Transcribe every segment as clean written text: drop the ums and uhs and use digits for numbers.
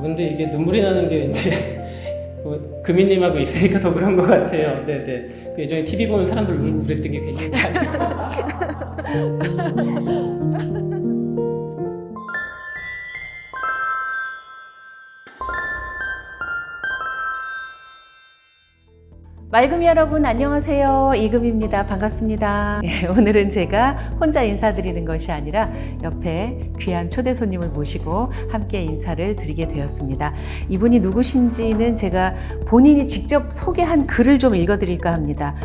근데 이게 눈물이 나는 게 이제 뭐 금이님하고 있으니까 더 그런 것 같아요. 네네. 그 예전에 TV 보면 사람들 울고 그랬던 게 괜히 맑음이 여러분 안녕하세요. 이금입니다. 반갑습니다. 오늘은 제가 혼자 인사드리는 것이 아니라 옆에 귀한 초대 손님을 모시고 함께 인사를 드리게 되었습니다. 이분이 누구신지는 제가 본인이 직접 소개한 글을 좀 읽어드릴까 합니다.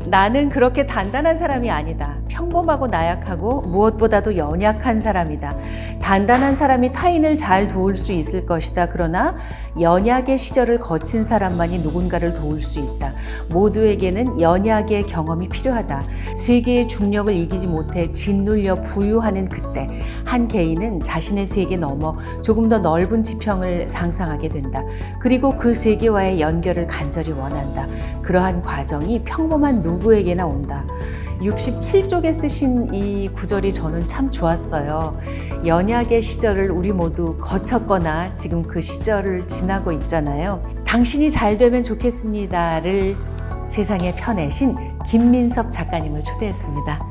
나는 그렇게 단단한 사람이 아니다. 평범하고 나약하고 무엇보다도 연약한 사람이다. 단단한 사람이 타인을 잘 도울 수 있을 것이다. 그러나 연약의 시절을 거친 사람만이 누군가를 도울 수 있다. 모두에게는 연약의 경험이 필요하다. 세계의 중력을 이기지 못해 짓눌려 부유하는 그때 한 개인은 자신의 세계 넘어 조금 더 넓은 지평을 상상하게 된다. 그리고 그 세계와의 연결을 간절히 원한다. 그러한 과정이 평범한 누구에게나 온다. 67쪽에 쓰신 이 구절이 저는 참 좋았어요. 연약의 시절을 우리 모두 거쳤거나 지금 그 시절을 지나고 있잖아요. 당신이 잘 되면 좋겠습니다를 세상에 펴내신 김민섭 작가님을 초대했습니다.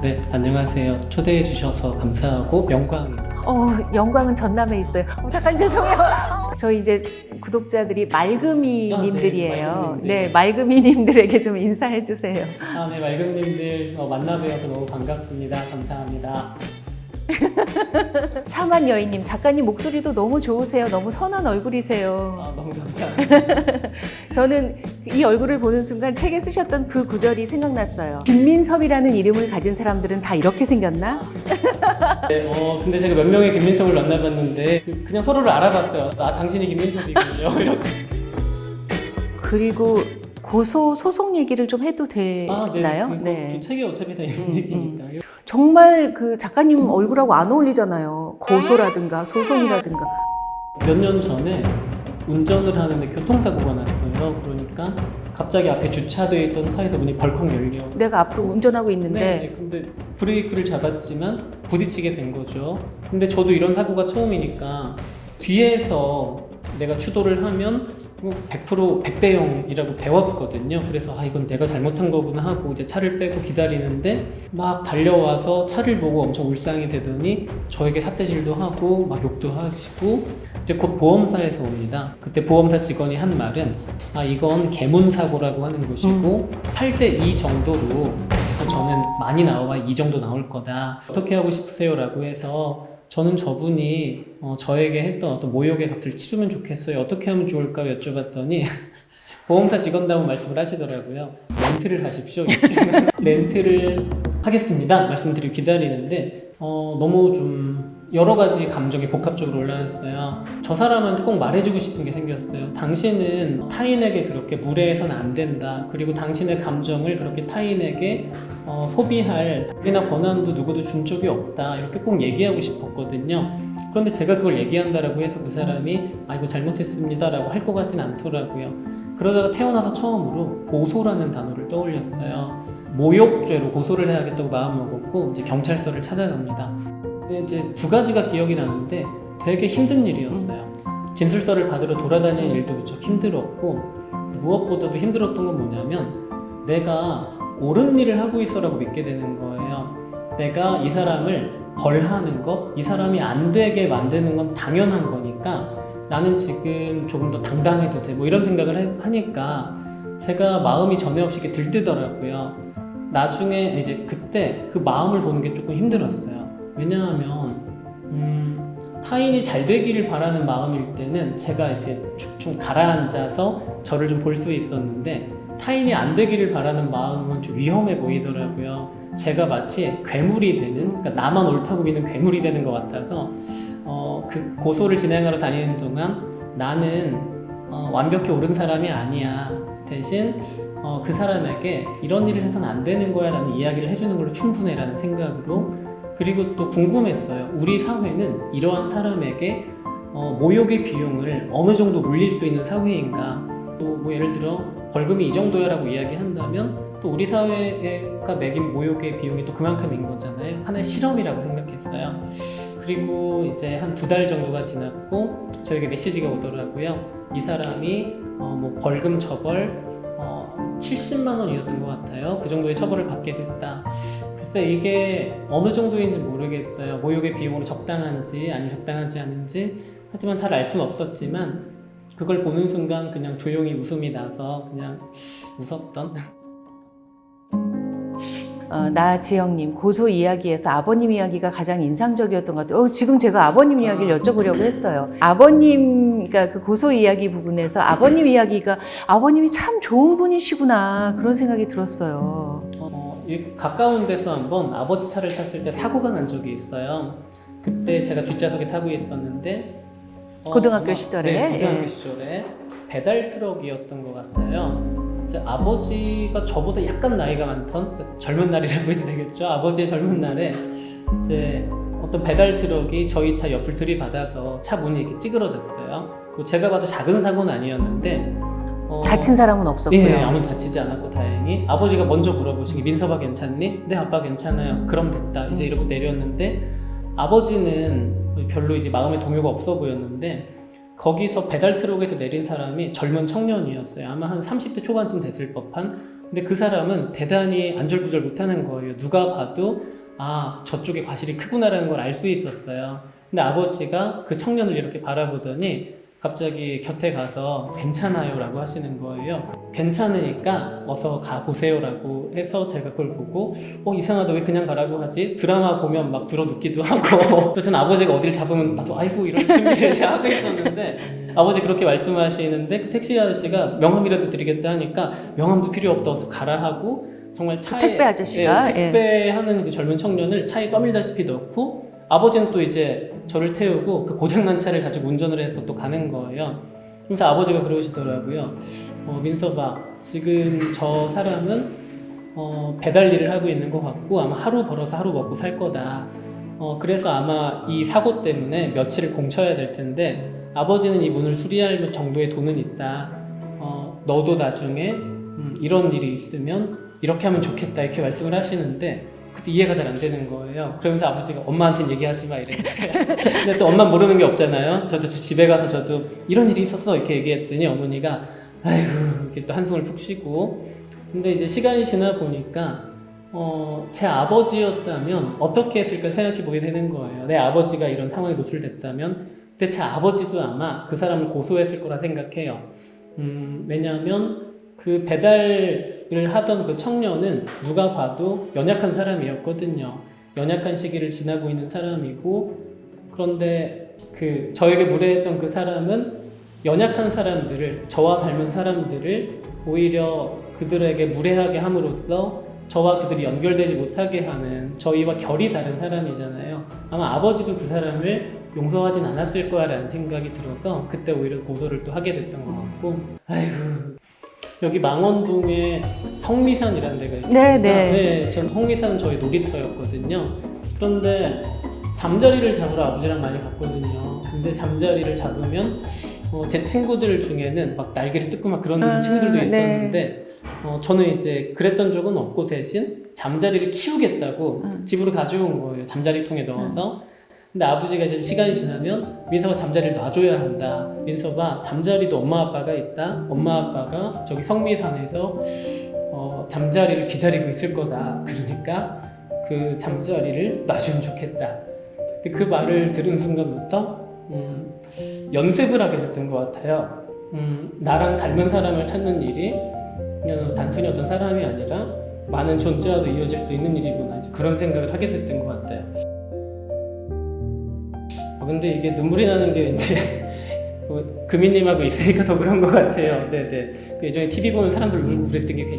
네, 안녕하세요. 초대해 주셔서 감사하고 영광입니다. 영광은 전남에 있어요. 작가님 죄송해요. 저희 이제 구독자들이 맑음이님들이에요. 네, 맑음이님들에게 좀 인사해 주세요. 네, 맑음님들 만나 뵈어서 너무 반갑습니다. 감사합니다. 참한 여인님, 작가님 목소리도 너무 좋으세요. 너무 선한 얼굴이세요. 너무 감사합니다. 저는 이 얼굴을 보는 순간 책에 쓰셨던 그 구절이 생각났어요. 김민섭이라는 이름을 가진 사람들은 다 이렇게 생겼나? 네, 근데 제가 몇 명의 김민섭을 만나봤는데 그냥 서로를 알아봤어요. 당신이 김민섭이군요. 이렇게. 그리고 고소 소송 얘기를 좀 해도 되나요? 네. 책이 어차피 다 이런 얘기니까. 정말 그 작가님 얼굴하고 안 어울리잖아요. 고소라든가 소송이라든가. 몇 년 전에 운전을 하는데 교통사고가 났어요. 그러니까 갑자기 앞에 주차되어 있던 차에서 문이 벌컥 열려. 내가 앞으로 운전하고 있는데. 네, 근데 브레이크를 잡았지만 부딪히게 된 거죠. 근데 저도 이런 사고가 처음이니까 뒤에서 내가 추돌을 하면 100% 100대 0이라고 배웠거든요. 그래서 이건 내가 잘못한 거구나 하고 이제 차를 빼고 기다리는데 막 달려와서 차를 보고 엄청 울상이 되더니 저에게 삿대질도 하고 막 욕도 하시고 이제 곧 보험사에서 옵니다. 그때 보험사 직원이 한 말은 이건 개문사고라고 하는 것이고 8대 2 정도로 저는 많이 나와 이 정도 나올 거다. 어떻게 하고 싶으세요? 라고 해서 저는 저분이 저에게 했던 어떤 모욕의 값을 치르면 좋겠어요. 어떻게 하면 좋을까 여쭤봤더니 보험사 직원다운 말씀을 하시더라고요. 렌트를 하십시오. 렌트를 하겠습니다. 말씀드리고 기다리는데 너무 좀 여러 가지 감정이 복합적으로 올라왔어요. 저 사람한테 꼭 말해주고 싶은 게 생겼어요. 당신은 타인에게 그렇게 무례해서는 안 된다. 그리고 당신의 감정을 그렇게 타인에게 소비할 권리나 권한도 누구도 준 적이 없다. 이렇게 꼭 얘기하고 싶었거든요. 그런데 제가 그걸 얘기한다라고 해서 그 사람이 이거 잘못했습니다 라고 할 것 같진 않더라고요. 그러다가 태어나서 처음으로 고소라는 단어를 떠올렸어요. 모욕죄로 고소를 해야겠다고 마음먹었고 이제 경찰서를 찾아갑니다. 이제 두 가지가 기억이 나는데 되게 힘든 일이었어요. 진술서를 받으러 돌아다니는 일도 무척 힘들었고 무엇보다도 힘들었던 건 뭐냐면 내가 옳은 일을 하고 있어라고 믿게 되는 거예요. 내가 이 사람을 벌하는 것, 이 사람이 안 되게 만드는 건 당연한 거니까 나는 지금 조금 더 당당해도 돼. 이런 생각을 하니까 제가 마음이 전에 없이 이렇게 들뜨더라고요. 나중에 이제 그때 그 마음을 보는 게 조금 힘들었어요. 왜냐하면 타인이 잘 되기를 바라는 마음일 때는 제가 이제 좀 가라앉아서 저를 좀 볼 수 있었는데 타인이 안 되기를 바라는 마음은 좀 위험해 보이더라고요. 제가 마치 괴물이 되는, 그러니까 나만 옳다고 믿는 괴물이 되는 것 같아서 그 고소를 진행하러 다니는 동안 나는 완벽히 옳은 사람이 아니야. 대신 그 사람에게 이런 일을 해서는 안 되는 거야 라는 이야기를 해주는 걸로 충분해 라는 생각으로. 그리고 또 궁금했어요. 우리 사회는 이러한 사람에게 모욕의 비용을 어느 정도 물릴 수 있는 사회인가. 또 예를 들어 벌금이 이 정도야 라고 이야기한다면 또 우리 사회가 매긴 모욕의 비용이 또 그만큼인 거잖아요. 하나의 실험이라고 생각했어요. 그리고 이제 한 2달 정도가 지났고 저에게 메시지가 오더라고요. 이 사람이 뭐 벌금 처벌 70만 원이었던 것 같아요. 그 정도의 처벌을 받게 됐다. 글쎄 이게 어느 정도인지 모르겠어요. 모욕의 비용으로 적당한지 아니 적당하지 않은지 하지만 잘 알 수는 없었지만 그걸 보는 순간 그냥 조용히 웃음이 나서 그냥 웃었던. 나지영님 고소 이야기에서 아버님 이야기가 가장 인상적이었던 것 같아요. 지금 제가 아버님 이야기를 여쭤보려고 했어요. 아버님, 그러니까 그 고소 이야기 부분에서 아버님 이야기가 아버님이 참 좋은 분이시구나 그런 생각이 들었어요. 가까운 데서 한번 아버지 차를 탔을 때 사고가 난 적이 있어요. 그때 제가 뒷좌석에 타고 있었는데 고등학교 시절에? 네, 고등학교 시절에 배달 트럭이었던 것 같아요. 제 아버지가 저보다 약간 나이가 많던 젊은 날이라고 해도 되겠죠. 아버지의 젊은 날에 이제 어떤 배달 트럭이 저희 차 옆을 들이받아서 차 문이 이렇게 찌그러졌어요. 뭐 제가 봐도 작은 사고는 아니었는데 다친 사람은 없었고요. 네, 아무도 다치지 않았고 다행히. 아버지가 먼저 물어보시기 민서봐 괜찮니? 네 아빠 괜찮아요. 그럼 됐다. 이제 이러고 내렸는데 아버지는 별로 이제 마음에 동요가 없어 보였는데 거기서 배달 트럭에서 내린 사람이 젊은 청년이었어요. 아마 한 30대 초반쯤 됐을 법한. 근데 그 사람은 대단히 안절부절 못하는 거예요. 누가 봐도 아 저쪽에 과실이 크구나라는 걸 알 수 있었어요. 근데 아버지가 그 청년을 이렇게 바라보더니 갑자기 곁에 가서 괜찮아요 라고 하시는 거예요. 괜찮으니까 어서 가보세요 라고 해서 제가 그걸 보고 이상하다 왜 그냥 가라고 하지? 드라마 보면 막 들어눕기도 하고 또 저는 아버지가 어디를 잡으면 나도 아이고 이런 준비를 하고 있었는데 아버지 그렇게 말씀하시는데 그 택시 아저씨가 명함이라도 드리겠다 하니까 명함도 필요 없다 어서 가라 하고 정말 차에 택배 아저씨가 택배하는 그 젊은 청년을 차에 떠밀다시피 넣고 아버지는 또 이제 저를 태우고 그 고장난 차를 가지고 운전을 해서 또 가는 거예요. 그래서 아버지가 그러시더라고요. 민서봐, 지금 저 사람은 배달 일을 하고 있는 것 같고 아마 하루 벌어서 하루 먹고 살 거다. 그래서 아마 이 사고 때문에 며칠을 공쳐야 될 텐데 아버지는 이 문을 수리할 정도의 돈은 있다. 너도 나중에 이런 일이 있으면 이렇게 하면 좋겠다 이렇게 말씀을 하시는데 그때 이해가 잘 안 되는 거예요. 그러면서 아버지가 엄마한테는 얘기하지 마 이랬는데 근데 또 엄마 모르는 게 없잖아요. 저도 집에 가서 저도 이런 일이 있었어 이렇게 얘기했더니 어머니가 아이고 이렇게 또 한숨을 푹 쉬고. 근데 이제 시간이 지나 보니까 제 아버지였다면 어떻게 했을까 생각해 보게 되는 거예요. 내 아버지가 이런 상황에 노출됐다면 근데 제 아버지도 아마 그 사람을 고소했을 거라 생각해요. 왜냐하면 그 배달을 하던 그 청년은 누가 봐도 연약한 사람이었거든요. 연약한 시기를 지나고 있는 사람이고 그런데 그 저에게 무례했던 그 사람은 연약한 사람들을 저와 닮은 사람들을 오히려 그들에게 무례하게 함으로써 저와 그들이 연결되지 못하게 하는 저희와 결이 다른 사람이잖아요. 아마 아버지도 그 사람을 용서하진 않았을 거야라는 생각이 들어서 그때 오히려 고소를 또 하게 됐던 것 같고 아이고 여기 망원동에 성미산이라는 데가 있어요. 네, 전 성미산은 저희 놀이터였거든요. 그런데 잠자리를 잡으러 아버지랑 많이 갔거든요. 근데 잠자리를 잡으면 제 친구들 중에는 막 날개를 뜯고 막 그런 친구들도 있었는데 저는 이제 그랬던 적은 없고 대신 잠자리를 키우겠다고 집으로 가져온 거예요. 잠자리통에 넣어서. 근데 아버지가 이제 시간이 지나면 민서가 잠자리를 놔줘야 한다. 민서가 잠자리도 엄마 아빠가 있다. 엄마 아빠가 저기 성미산에서 잠자리를 기다리고 있을 거다. 그러니까 그 잠자리를 놔주면 좋겠다. 근데 그 말을 들은 순간부터 연습을 하게 됐던 것 같아요. 나랑 닮은 사람을 찾는 일이 그냥 단순히 어떤 사람이 아니라 많은 존재와도 이어질 수 있는 일이구나. 이제 그런 생각을 하게 됐던 것 같아요. 근데 이게 눈물이 나는 게 이제 금이님하고 있으니까 더 그런 것 같아요. 네네. 그 예전에 TV 보면 사람들 울고 그랬던 게 괜히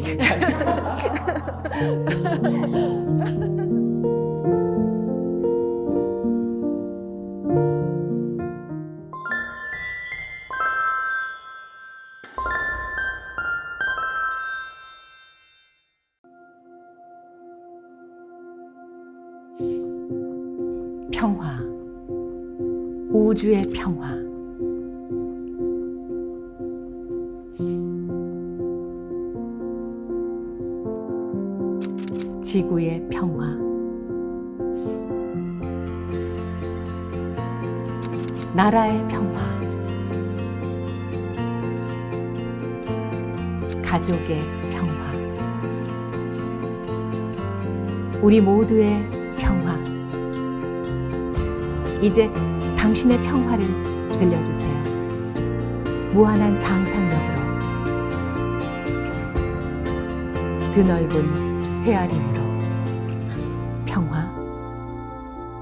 평화, 우주의 평화. 지구의 평화. 나라의 평화, 가족의 평화, 우리 모두의 평화. 이제 당신의 평화를 들려주세요. 무한한 상상력으로, 드넓은 헤아림으로. 평화,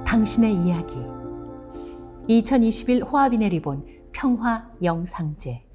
당신의 이야기. 2021 호아빈의 리본 평화 영상제.